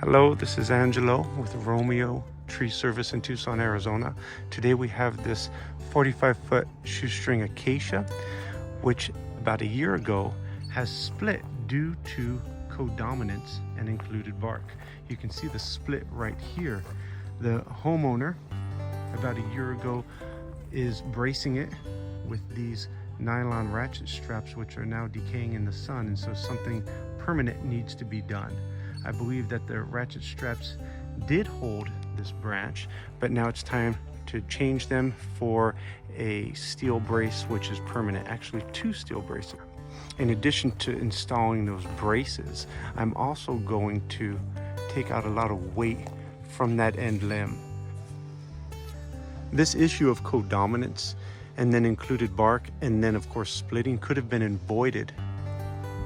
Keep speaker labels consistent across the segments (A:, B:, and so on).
A: Hello, this is Angelo with Romeo Tree Service in Tucson, Arizona. Today we have this 45-foot shoestring acacia, which about a year ago has split due to codominance and included bark. You can see the split right here. The homeowner about a year ago is bracing it with these nylon ratchet straps, which are now decaying in the sun, and so something permanent needs to be done. I believe that the ratchet straps did hold this branch, but now it's time to change them for a steel brace, which is permanent, actually 2 steel braces. In addition to installing those braces, I'm also going to take out a lot of weight from that end limb. This issue of codominance and then included bark and then of course splitting could have been avoided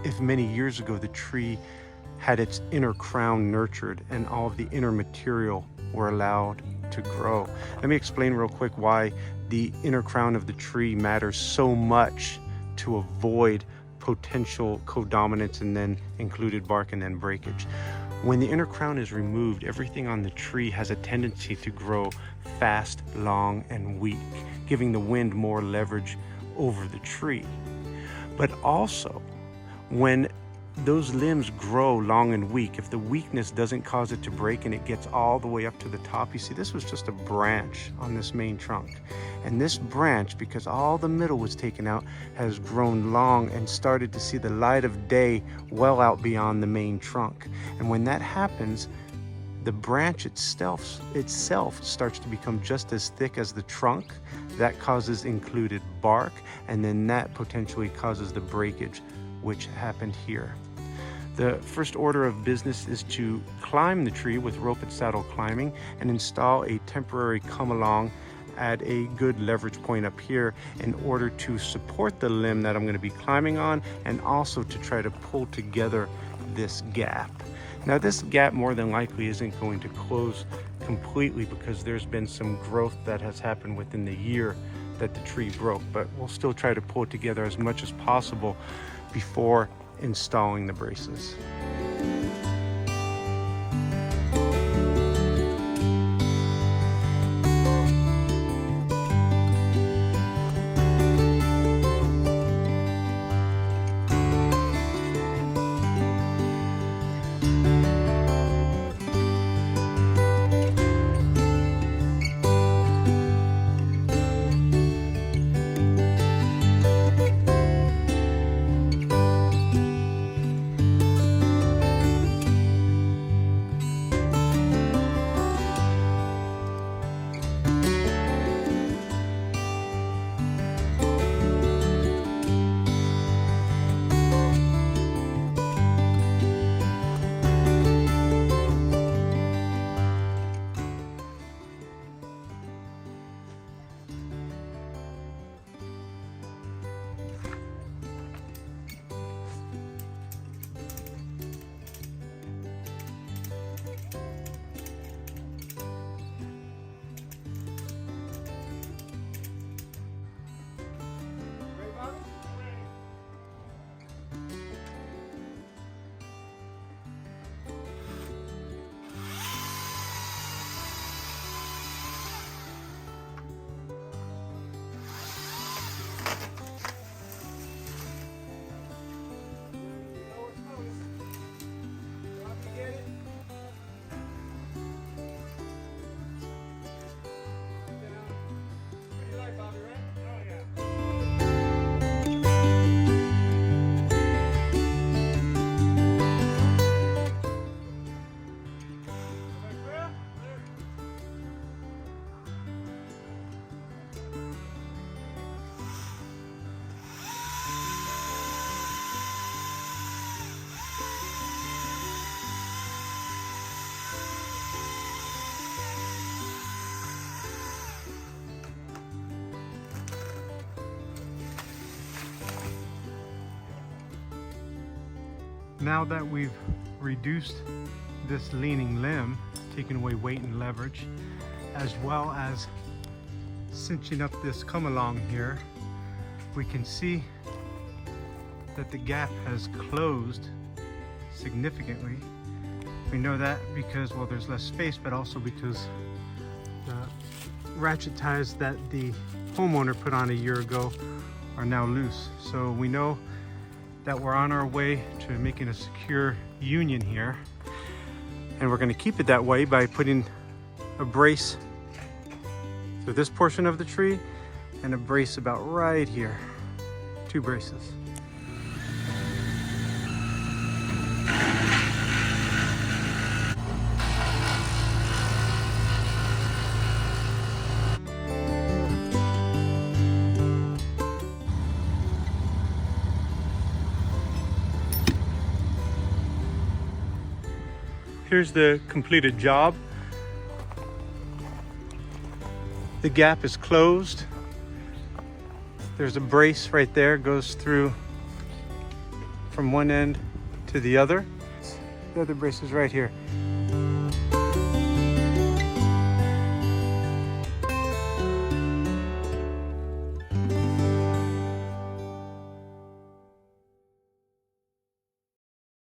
A: if many years ago the tree had its inner crown nurtured and all of the inner material were allowed to grow. Let me explain real quick why the inner crown of the tree matters so much to avoid potential codominance and then included bark and then breakage. When the inner crown is removed, everything on the tree has a tendency to grow fast, long, and weak, giving the wind more leverage over the tree. But also, when those limbs grow long and weak, if the weakness doesn't cause it to break and it gets all the way up to the top, you see this was just a branch on this main trunk. And this branch, because all the middle was taken out, has grown long and started to see the light of day well out beyond the main trunk. And when that happens, the branch itself starts to become just as thick as the trunk. That causes included bark, and then that potentially causes the breakage, which happened here. The first order of business is to climb the tree with rope and saddle climbing and install a temporary come along at a good leverage point up here in order to support the limb that I'm going to be climbing on, and also to try to pull together this gap. Now this gap more than likely isn't going to close completely because there's been some growth that has happened within the year that the tree broke, but we'll still try to pull it together as much as possible before installing the braces. Now that we've reduced this leaning limb, taking away weight and leverage, as well as cinching up this come along here, we can see that the gap has closed significantly, We know that because, well, there's less space, but also because the ratchet ties that the homeowner put on a year ago are now loose. So we know that we're on our way to making a secure union here. And we're going to keep it that way by putting a brace through this portion of the tree and a brace about right here. 2 braces. Here's the completed job. The gap is closed. There's a brace right there, goes through from one end to the other. The other brace is right here.